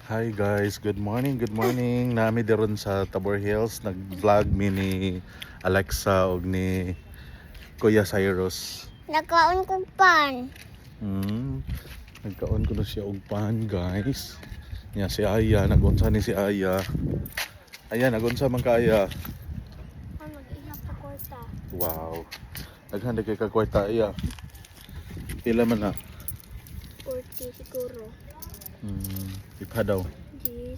Hi guys, good morning, good morning. Nami diron sa Tabor Hills, nag-vlog mi ni Alexa og ni Kuya Cyrus. Nagkaon kong pan. Nagkaon ko na siya og pan, guys. Nya si Aya, nagunsa ni si Aya. Aya, nagunsa man ka Aya. Mag-ihap pa kwarta. Wow. Naghanda kay ka kwarta Aya. Pila man na? 40 siguro. Ipha daw. 10,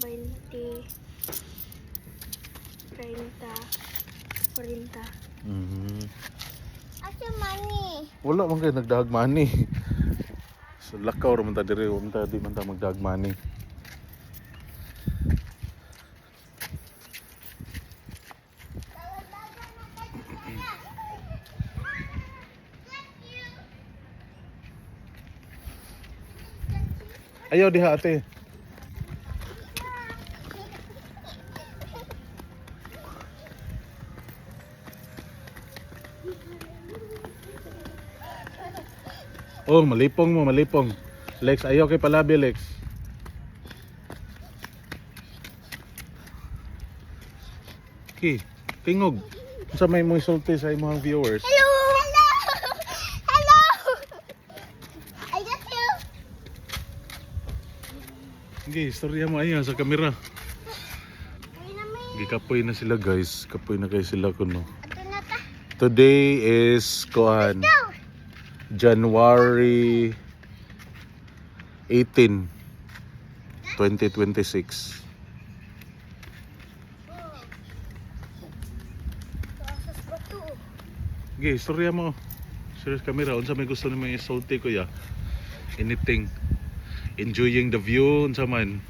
20, 30, 40. Asa money? Wala man kay nagdahag money. So lakaw ra man ta diri, unta di man ta magdahag money. Ayaw diha ate. Oh, malipong mo, malipong. Lex, ayaw kay palabi, Lex. Okay, tingog. Sa may mo isulti sa imong viewers. Hello! Hello! Hello! I got you! Okay, istorya mo ayan sa kamera. Uy naman. Gikapoy na sila guys. Kapoy na kayo sila kuno. Ato na ta. Today is kuan Go! January 18, 2026. Asas ba to? Okay, istorya mo. Serious camera. Unsa may gusto nimo isulti kuya? Anything. Enjoying the view unsa man.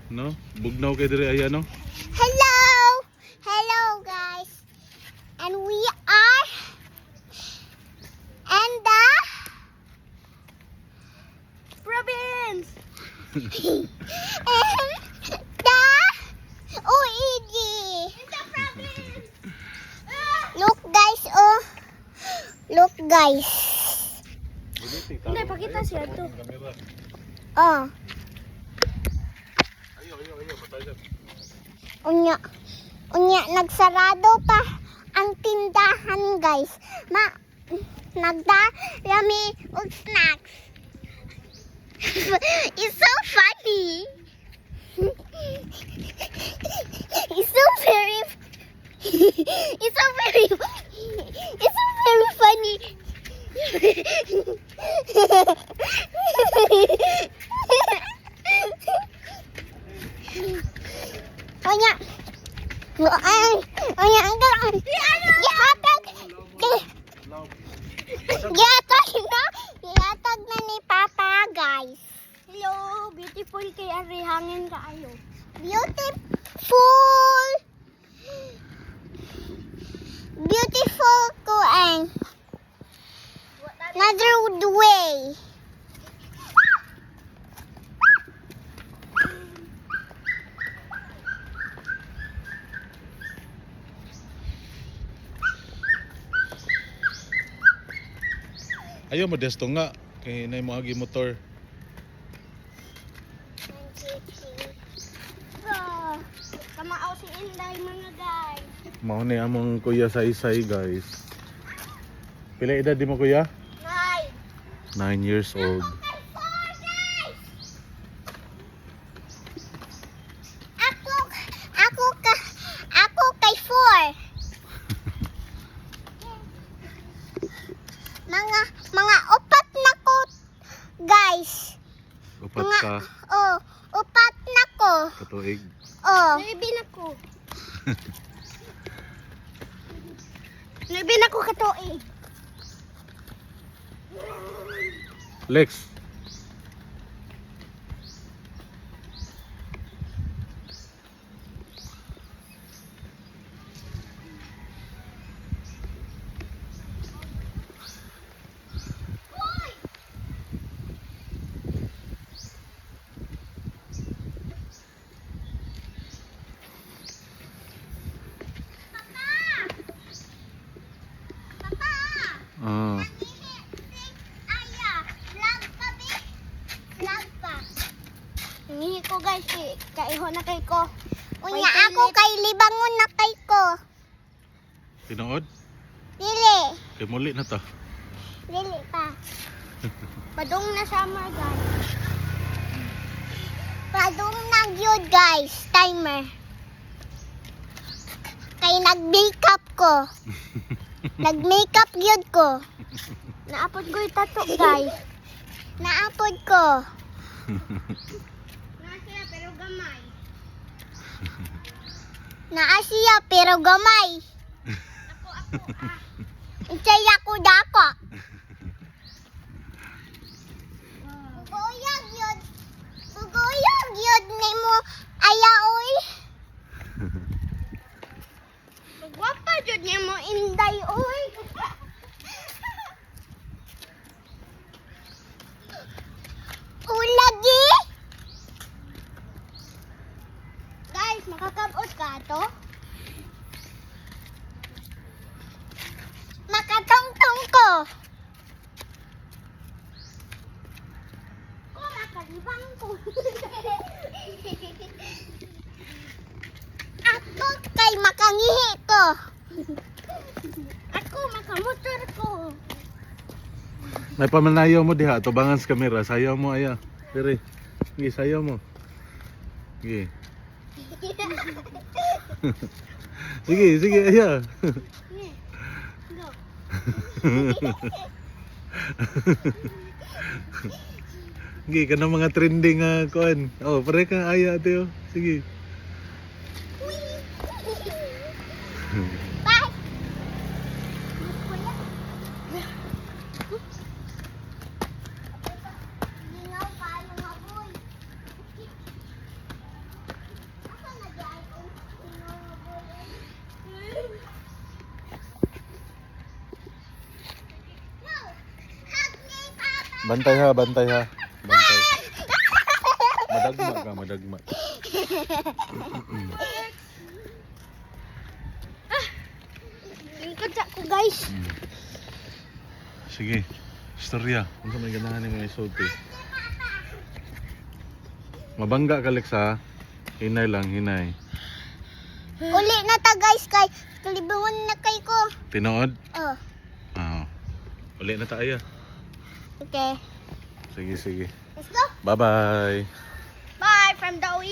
No? Bugnaw kay diri aya no? Hello! Hello guys! And we are in the province! and the OED! In the province! Look guys, oh! Look guys! Hindi, pakita siya to. Oh. Unya, nagsarado pa ang tindahan, guys. Nagdarami og snacks. It's so funny. It's so very funny. Onya. Onya, ang gihatag. Gihatag na ni Papa, guys. Hello, beautiful kay ari hangin kaayo. Beautiful. Beautiful ko ang another way. Ayaw modesto nga kay nay mo agi motor. Kamao si Inday mga guys. Mao ni among kuya Saysay guys. Pila edad di mo kuya? 9 years old. Ako kay 4. Mga upat na ko, guys. Upat ka Upat na ko. katuig. Nuibi na ko. Nuibi na ko katuig. Lex. Ah. Aya, vlog pa guys, kaiho na kay ko. Unya ako kay libangon na kay ko. Tinuod? Dili. Kay muli na to. Dili pa. Padung na summer guys. Padung na gyud guys, timer. Kay nag-makeup ko. Nag-makeup gyud ko. Naapod ko yung tattoo guys. Naapod ko. Naasiya pero gamay. Naasiya pero gamay. Itsay ako dako. Buguyag yun. Buguyag yun ni mo ayaoy. Gwapa jud ni mo inday oy. Ulagi. Guys, makakabot ka to? Makatongtong ko. Ko makalibang ko. Ako kay makangihi ko. Ako makamotor ko. May pamanayaw mo diha, tubangan sa kamera. Sayaw mo aya. Dire. Sige, sayaw mo. Sige. Sige, aya. Go. Sige, ka na mga trending kuan. Oh, pare ka aya ate oh. Sige. Bye. Lingaw pa yung aboy. Asa na di ay kung lingaw aboy? No. Hug me, Papa. Bantay ha. Bantay. Madagma. Lingkod sa ko guys. Sige. Istorya. Kung sa may ganahan ni mga isulti. Mabangga ka, Lex ha. Hinay lang, hinay. Uli na ta guys kay kalibungon na kay ko. Tinood? Oh. Oo. Uli na tayo. Okay. Sige. Let's go. Bye-bye. Bye from the